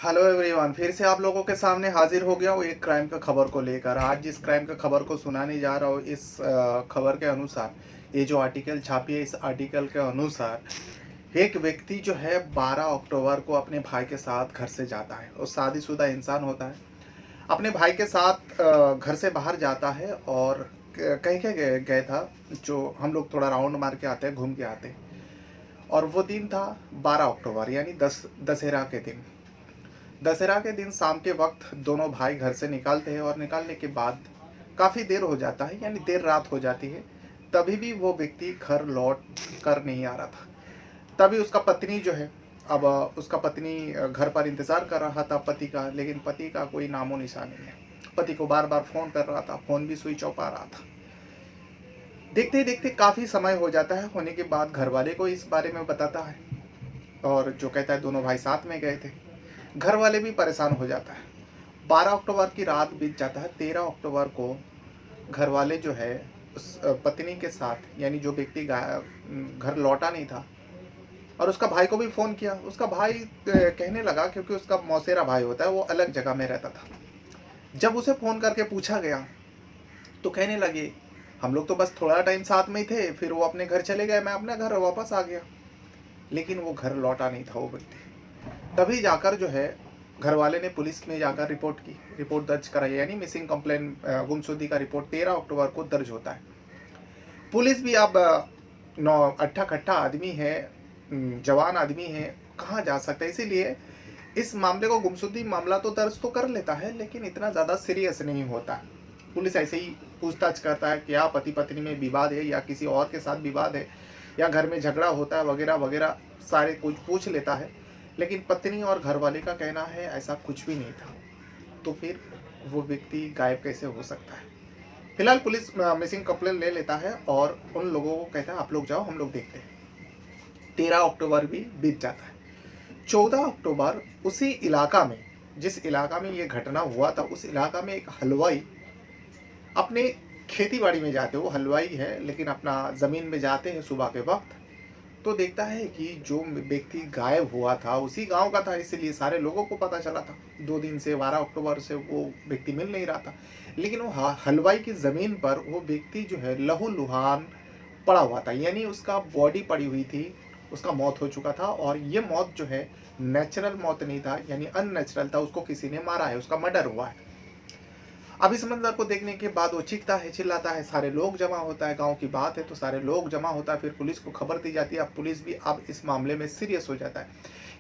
Hello everyone, फिर से आप लोगों के सामने हाजिर हो गया हूँ एक क्राइम का खबर को लेकर। आज जिस क्राइम का खबर को सुनाने जा रहा हूँ, इस खबर के अनुसार, ये जो आर्टिकल छापी है, इस आर्टिकल के अनुसार एक व्यक्ति जो है 12 अक्टूबर को अपने भाई के साथ घर से जाता है। वो शादीशुदा इंसान होता है, अपने भाई के साथ घर से बाहर जाता है और कहीं के गए था, जो हम लोग थोड़ा राउंड मार के आते हैं, घूम के आते हैं। और वो दिन था 12 अक्टूबर, यानी दशहरा के दिन। दशहरा के दिन शाम के वक्त दोनों भाई घर से निकलते हैं और निकालने के बाद काफ़ी देर हो जाता है, यानी देर रात हो जाती है। तभी भी वो व्यक्ति घर लौट कर नहीं आ रहा था। तभी उसका पत्नी जो है, अब उसका पत्नी घर पर इंतज़ार कर रहा था पति का, लेकिन पति का कोई नामो निशान नहीं है। पति को बार बार फ़ोन कर रहा था, फ़ोन भी स्विच ऑफ आ रहा था। देखते ही देखते काफ़ी समय हो जाता है। होने के बाद घर वाले को इस बारे में बताता है, और जो कहता है दोनों भाई साथ में गए थे। घर वाले भी परेशान हो जाता है। 12 अक्टूबर की रात बीत जाता है। 13 अक्टूबर को घर वाले जो है उस पत्नी के साथ, यानी जो व्यक्ति घर लौटा नहीं था, और उसका भाई को भी फ़ोन किया। उसका भाई कहने लगा, क्योंकि उसका मौसेरा भाई होता है, वो अलग जगह में रहता था। जब उसे फ़ोन करके पूछा गया तो कहने लगे, हम लोग तो बस थोड़ा टाइम साथ में ही थे, फिर वो अपने घर चले गए, मैं अपने घर वापस आ गया। लेकिन वो घर लौटा नहीं था वो व्यक्ति। तभी जाकर जो है घर वाले ने पुलिस में जाकर रिपोर्ट दर्ज कराई, यानी मिसिंग कंप्लेन, गुमशुदगी का रिपोर्ट 13 अक्टूबर को दर्ज होता है। पुलिस भी अब नौ अट्ठा कट्ठा आदमी है, जवान आदमी है, कहाँ जा सकता है। इसीलिए इस मामले को, गुमशुदगी मामला तो दर्ज तो कर लेता है, लेकिन इतना ज़्यादा सीरियस नहीं होता। पुलिस ऐसे ही पूछताछ करता है, क्या पति पत्नी में विवाद है या किसी और के साथ विवाद है या घर में झगड़ा होता है वगैरह वगैरह, सारे कुछ पूछ लेता है। लेकिन पत्नी और घर वाले का कहना है ऐसा कुछ भी नहीं था। तो फिर वो व्यक्ति गायब कैसे हो सकता है। फिलहाल पुलिस मिसिंग कंप्लेन ले लेता है और उन लोगों को कहता है, आप लोग जाओ, हम लोग देखते हैं। 13 अक्टूबर भी बीत जाता है। 14 अक्टूबर उसी इलाका में, जिस इलाका में ये घटना हुआ था, उस इलाका में एक हलवाई अपने खेती बाड़ी में जाते, वो हलवाई है लेकिन अपना ज़मीन में जाते हैं सुबह के वक्त। तो देखता है कि जो व्यक्ति गायब हुआ था उसी गांव का था, इसलिए सारे लोगों को पता चला था। 2 दिन से, 12 अक्टूबर से वो व्यक्ति मिल नहीं रहा था। लेकिन वो हलवाई की ज़मीन पर वो व्यक्ति जो है लहूलुहान पड़ा हुआ था, यानी उसका बॉडी पड़ी हुई थी, उसका मौत हो चुका था। और ये मौत जो है नेचुरल मौत नहीं था, यानी अननेचुरल था, उसको किसी ने मारा है, उसका मर्डर हुआ है। अब इस मंजर को देखने के बाद वो चीखता है, चिल्लाता है, सारे लोग जमा होता है। गांव की बात है तो सारे लोग जमा होता है। फिर पुलिस को खबर दी जाती है। अब पुलिस भी अब इस मामले में सीरियस हो जाता है,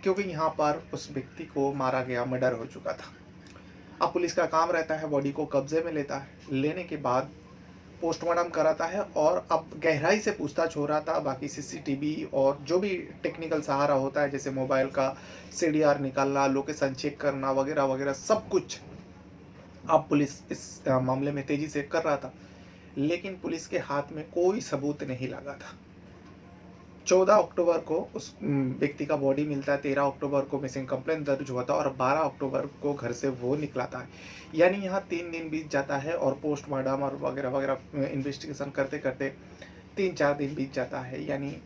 क्योंकि यहाँ पर उस व्यक्ति को मारा गया, मर्डर हो चुका था। अब पुलिस का काम रहता है बॉडी को कब्जे में लेता है, लेने के बाद पोस्टमार्टम कराता है। और अब गहराई से पूछताछ हो रहा था। बाकी सीसीटीवी और जो भी टेक्निकल सहारा होता है, जैसे मोबाइल का सीडीआर निकालना, लोकेशन चेक करना वगैरह वगैरह, सब कुछ अब पुलिस इस मामले में तेजी से कर रहा था। लेकिन पुलिस के हाथ में कोई सबूत नहीं लगा था। 14 अक्टूबर को उस व्यक्ति का बॉडी मिलता है, 13 अक्टूबर को मिसिंग कंप्लेंट दर्ज हुआ था, और 12 अक्टूबर को घर से वो निकला था। यानी यहाँ 3 दिन बीत जाता है, और पोस्टमार्टम और वगैरह वगैरह इन्वेस्टिगेशन करते करते 3-4 दिन बीत जाता है, यानी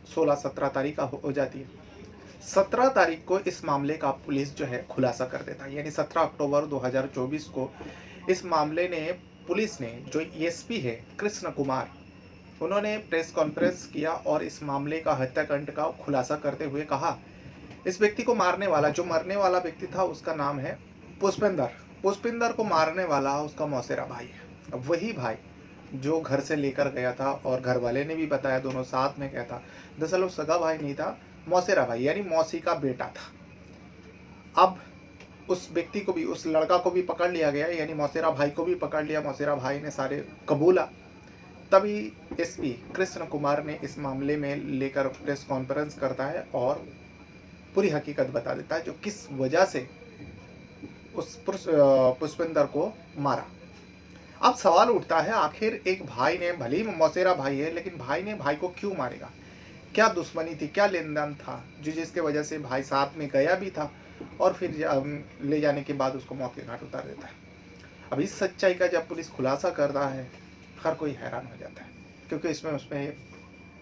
16-17 तारीख का हो जाती है। 17 तारीख को इस मामले का पुलिस जो है खुलासा कर देता है, यानी 17 अक्टूबर 2024 को इस मामले ने, पुलिस ने, जो एसपी है कृष्ण कुमार, उन्होंने प्रेस कॉन्फ्रेंस किया और इस मामले का, हत्याकांड का खुलासा करते हुए कहा, इस व्यक्ति को मारने वाला, जो मरने वाला व्यक्ति था, उसका नाम है पुष्पिंदर। पुष्पिंदर को मारने वाला उसका मौसेरा भाई है। अब वही भाई जो घर से लेकर गया था, और घर वाले ने भी बताया दोनों साथ में गया था। दरअसल वो सगा भाई नहीं था, मौसेरा भाई, यानी मौसी का बेटा था। अब उस व्यक्ति को भी, उस लड़का को भी पकड़ लिया गया, यानी मौसेरा भाई को भी पकड़ लिया। मौसेरा भाई ने सारे कबूला। तभी एसपी कृष्ण कुमार ने इस मामले में लेकर प्रेस कॉन्फ्रेंस करता है और पूरी हकीकत बता देता है, जो किस वजह से उस पुष्पिंदर को मारा। अब सवाल उठता है, आखिर एक भाई ने, भले ही मौसेरा भाई है, लेकिन भाई ने भाई को क्यों मारेगा? क्या दुश्मनी थी, क्या लेन देन था, जो जिसके वजह से भाई साथ में गया भी था और फिर ले जाने के बाद उसको मौत के घाट उतार देता है। अब इस सच्चाई का जब पुलिस खुलासा करता है, हर कोई हैरान हो जाता है, क्योंकि उसमें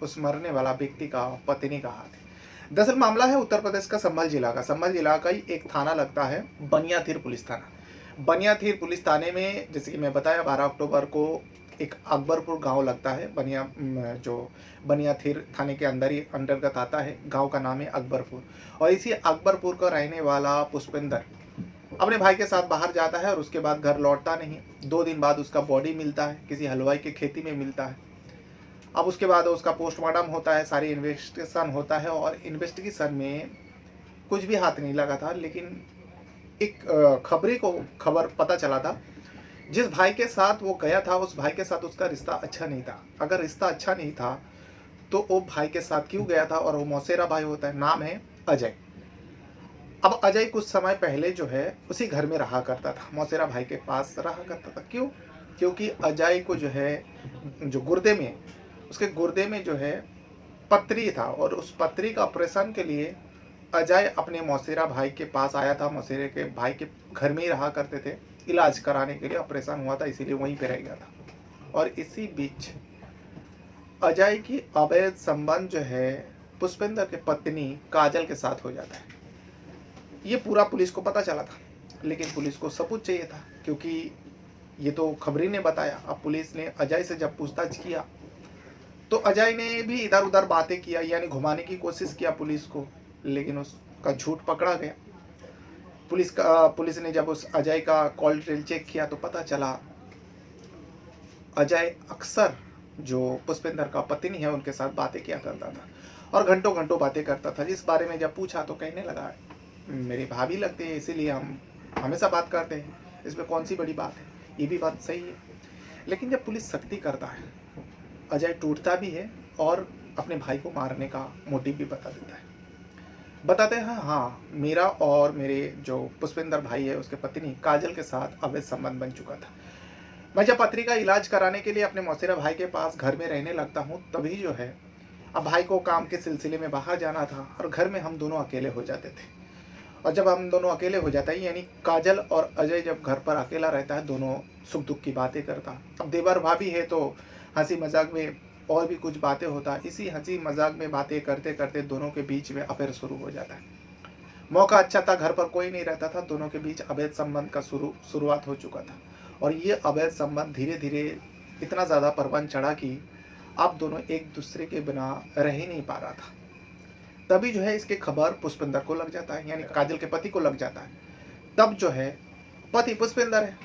उस मरने वाला व्यक्ति का पत्नी का हाथ है। दरअसल मामला है उत्तर प्रदेश का संभल जिला का। संभल जिला का ही एक थाना लगता है बनियाथीर पुलिस थाना। बनियाथीर पुलिस थाने में जैसे कि मैं बताया 12 अक्टूबर को एक अकबरपुर गांव लगता है। जो बनियाथीर थाने के अंदर ही अंतर्गत आता है। गांव का नाम है अकबरपुर और इसी अकबरपुर का रहने वाला पुष्पेंद्र अपने भाई के साथ बाहर जाता है और उसके बाद घर लौटता नहीं। 2 दिन बाद उसका बॉडी मिलता है, किसी हलवाई के खेती में मिलता है। अब उसके बाद उसका पोस्टमार्टम होता है, सारी इन्वेस्टिगेशन होता है और इन्वेस्टिगेशन में कुछ भी हाथ नहीं लगा था। लेकिन एक खबर पता चला था, जिस भाई के साथ वो गया था उस भाई के साथ उसका रिश्ता अच्छा नहीं था। अगर रिश्ता अच्छा नहीं था तो वो भाई के साथ क्यों गया था, और वो मौसेरा भाई होता है, नाम है अजय। अब अजय कुछ समय पहले जो है उसी घर में रहा करता था, मौसेरा भाई के पास रहा करता था। क्यों? क्योंकि अजय को जो है जो उसके गुर्दे में जो है पथरी था और उस पथरी का ऑपरेशन के लिए अजय अपने मौसेरा भाई के पास आया था। मौसेरे के भाई के घर में ही रहा करते थे, इलाज कराने के लिए ऑपरेशन हुआ था, इसीलिए वहीं पे रह गया था। और इसी बीच अजय की अवैध संबंध जो है पुष्पेंद्र के पत्नी काजल के साथ हो जाता है। ये पूरा पुलिस को पता चला था, लेकिन पुलिस को सबूत चाहिए था, क्योंकि ये तो खबरी ने बताया। अब पुलिस ने अजय से जब पूछताछ किया तो अजय ने भी इधर उधर बातें किया, यानी घुमाने की कोशिश किया पुलिस को, लेकिन उसका झूठ पकड़ा गया। पुलिस ने जब उस अजय का कॉल डिटेल चेक किया तो पता चला अजय अक्सर जो पुष्पेंद्र का पत्नी है उनके साथ बातें किया करता था और घंटों घंटों बातें करता था। जिस बारे में जब पूछा तो कहने लगा, मेरी भाभी लगते हैं इसीलिए हम हमेशा बात करते हैं, इसमें कौन सी बड़ी बात है। ये भी बात सही है। लेकिन जब पुलिस सख्ती करता है, अजय टूटता भी है और अपने भाई को मारने का मोटिव भी बता देता है। बताते हैं हाँ, मेरा और मेरे जो पुष्पेंद्र भाई है उसके पत्नी काजल के साथ अवैध संबंध बन चुका था। मैं जब पथरी का इलाज कराने के लिए अपने मौसेरा भाई के पास घर में रहने लगता हूँ, तभी जो है अब भाई को काम के सिलसिले में बाहर जाना था और घर में हम दोनों अकेले हो जाते थे। और जब हम दोनों अकेले हो जाते हैं, यानी काजल और अजय जब घर पर अकेला रहता है, दोनों सुख दुख की बातें करता। अब देवर भाभी है तो हंसी मजाक में और भी कुछ बातें होता। इसी हंसी मजाक में बातें करते करते दोनों के बीच में अफेयर शुरू हो जाता है। मौका अच्छा था, घर पर कोई नहीं रहता था, दोनों के बीच अवैध संबंध का शुरुआत हो चुका था। और ये अवैध संबंध धीरे धीरे इतना ज़्यादा परवान चढ़ा कि अब दोनों एक दूसरे के बिना रह ही नहीं पा रहा था। तभी जो है इसके खबर पुष्पेंद्र को लग जाता है, यानी काजल के पति को लग जाता है। तब जो है पति पुष्पेंद्र है,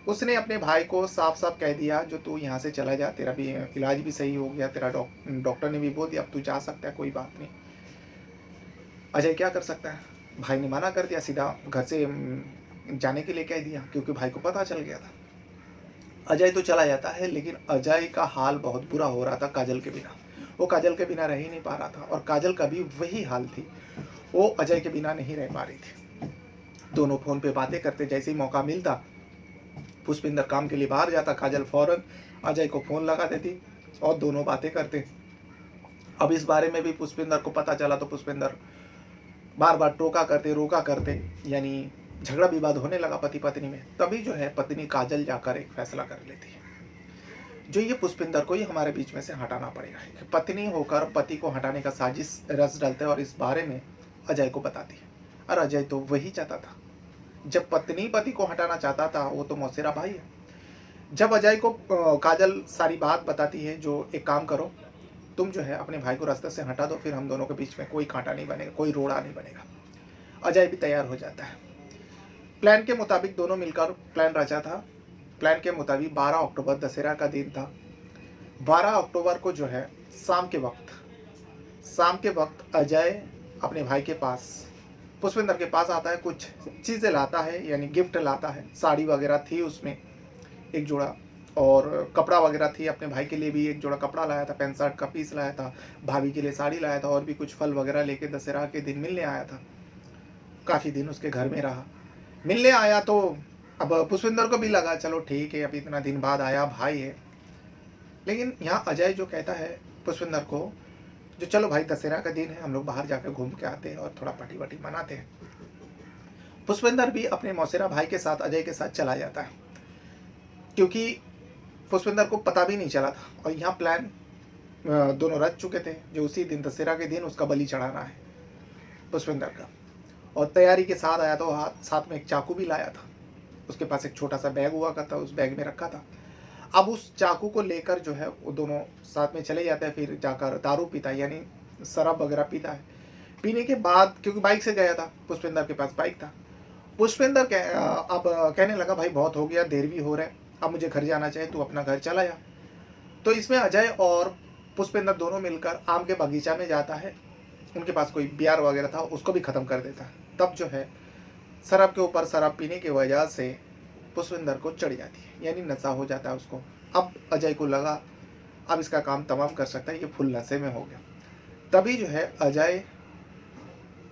उसने अपने भाई को साफ साफ कह दिया, जो तू यहाँ से चला जा, तेरा भी इलाज भी सही हो गया, तेरा डॉक्टर ने भी बोल दिया अब तू जा सकता है, कोई बात नहीं। अजय क्या कर सकता है, भाई ने मना कर दिया, सीधा घर से जाने के लिए कह दिया, क्योंकि भाई को पता चल गया था। अजय तो चला जाता है, लेकिन अजय का हाल बहुत बुरा हो रहा था काजल के बिना। वो काजल के बिना रह ही नहीं पा रहा था और काजल का भी वही हाल थी, वो अजय के बिना नहीं रह पा रही थी। दोनों फोन पे बातें करते, जैसे ही मौका मिलता पुष्पेंद्र काम के लिए बाहर जाता, काजल फौरन अजय को फोन लगा देती और दोनों बातें करते। अब इस बारे में भी पुष्पेंद्र को पता चला तो पुष्पेंद्र बार बार रोका करते, यानी झगड़ा विवाद होने लगा पति पत्नी में। तभी जो है पत्नी काजल जाकर एक फैसला कर लेती है, जो ये पुष्पेंद्र को ही हमारे बीच में से हटाना पड़ेगा। पत्नी होकर पति को हटाने का साजिश रच डालते हैं और इस बारे में अजय को बताती है। और अजय तो वही चाहता था, जब पत्नी पति को हटाना चाहता था, वो तो मौसेरा भाई है। जब अजय को काजल सारी बात बताती है, जो एक काम करो, तुम जो है अपने भाई को रास्ते से हटा दो, फिर हम दोनों के बीच में कोई कांटा नहीं बनेगा, कोई रोड़ा नहीं बनेगा। अजय भी तैयार हो जाता है। प्लान के मुताबिक दोनों मिलकर प्लान रचा था। प्लान के मुताबिक 12 अक्टूबर दशहरा का दिन था। 12 अक्टूबर को जो है शाम के वक्त अजय अपने भाई के पास पुष्पेंद्र के पास आता है, कुछ चीज़ें लाता है, यानी गिफ्ट लाता है। साड़ी वगैरह थी उसमें एक जोड़ा, और कपड़ा वगैरह थी। अपने भाई के लिए भी एक जोड़ा कपड़ा लाया था, पैंट शर्ट का पीस लाया था, भाभी के लिए साड़ी लाया था, और भी कुछ फल वगैरह लेके दशहरा के दिन मिलने आया था। काफ़ी दिन उसके घर में रहा। मिलने आया तो अब पुष्पेंद्र को भी लगा चलो ठीक है, अभी इतना दिन बाद आया, भाई है। लेकिन यहाँ अजय जो कहता है पुष्पेंद्र को, जो चलो भाई दशहरा का दिन है, हम लोग बाहर जाकर घूम के आते हैं और थोड़ा पार्टी वार्टी मनाते हैं। पुष्पेंद्र भी अपने मौसेरा भाई के साथ अजय के साथ चला जाता है, क्योंकि पुष्पेंद्र को पता भी नहीं चला था। और यहाँ प्लान दोनों रच चुके थे, जो उसी दिन दशहरा के दिन उसका बलि चढ़ाना है। पुष्पिंदर का, और तैयारी के साथ आया, तो साथ में एक चाकू भी लाया था। उसके पास एक छोटा सा बैग हुआ करता, उस बैग में रखा था। अब उस चाकू को लेकर जो है वो दोनों साथ में चले जाते हैं, फिर जाकर दारू पीता है, यानी शराब वगैरह पीता है। पीने के बाद, क्योंकि बाइक से गया था, पुष्पिंदर के पास बाइक था, पुष्पिंदर अब कहने लगा भाई बहुत हो गया, देर भी हो रहा है, अब मुझे घर जाना चाहिए, तू अपना घर चला जा। तो इसमें अजय और पुष्पिंदर दोनों मिलकर आम के बगीचा में जाता है। उनके पास कोई बियर वगैरह था, उसको भी ख़त्म कर देता है। तब जो है शराब के ऊपर शराब पीने की वजह से पुष्पिंदर को चढ़ जाती है, यानी नशा हो जाता है उसको। अब अजय को लगा अब इसका काम तमाम कर सकता है, ये फुल नशे में हो गया। तभी जो है अजय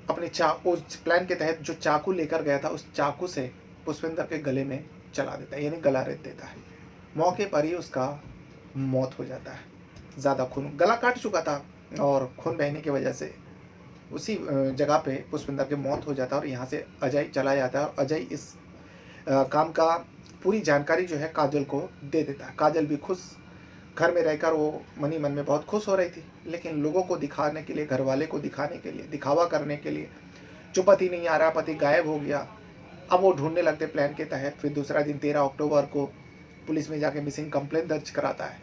अपने उस प्लान के तहत जो चाकू लेकर गया था, उस चाकू से पुष्पिंदर के गले में चला देता है, यानी गला रेत देता है। मौके पर ही उसका मौत हो जाता है। ज़्यादा खून, गला काट चुका था और खून बहने की वजह से उसी जगह पे पुष्पिंदर की मौत हो जाता है। और यहाँ से अजय चला जाता है और अजय इस काम का पूरी जानकारी जो है काजल को दे देता है। काजल भी खुश, घर में रहकर वो मन ही मन में बहुत खुश हो रही थी, लेकिन लोगों को दिखाने के लिए, घर वाले को दिखाने के लिए, दिखावा करने के लिए, जो पति नहीं आ रहा, पति गायब हो गया, अब वो ढूंढने लगते प्लान के तहत। फिर दूसरा दिन 13 अक्टूबर को पुलिस में जाके मिसिंग कंप्लेंट दर्ज कराता है।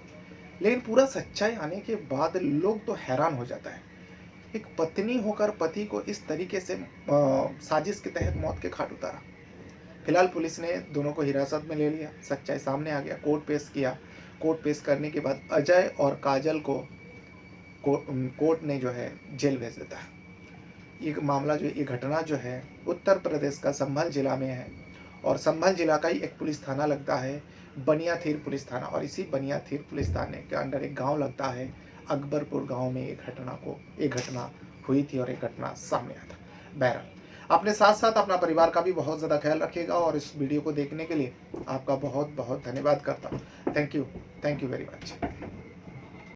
लेकिन पूरा सच्चाई आने के बाद लोग तो हैरान हो जाता है, एक पत्नी होकर पति को इस तरीके से साजिश के तहत मौत के घाट उतारा। फिलहाल पुलिस ने दोनों को हिरासत में ले लिया, सच्चाई सामने आ गया, कोर्ट पेश किया। कोर्ट पेश करने के बाद अजय और काजल को कोर्ट ने जो है जेल भेज देता है। ये मामला जो, ये घटना जो है उत्तर प्रदेश का संभल जिला में है, और संभल जिला का ही एक पुलिस थाना लगता है, बनियाथीर पुलिस थाना। और इसी बनियाथीर पुलिस थाने के अंडर एक गांव लगता है, अकबरपुर गांव में एक घटना हुई थी और एक घटना सामने आया था। बहरहाल अपने साथ साथ अपना परिवार का भी बहुत ज़्यादा ख्याल रखिएगा, और इस वीडियो को देखने के लिए आपका बहुत बहुत धन्यवाद करता हूँ। Thank you very much.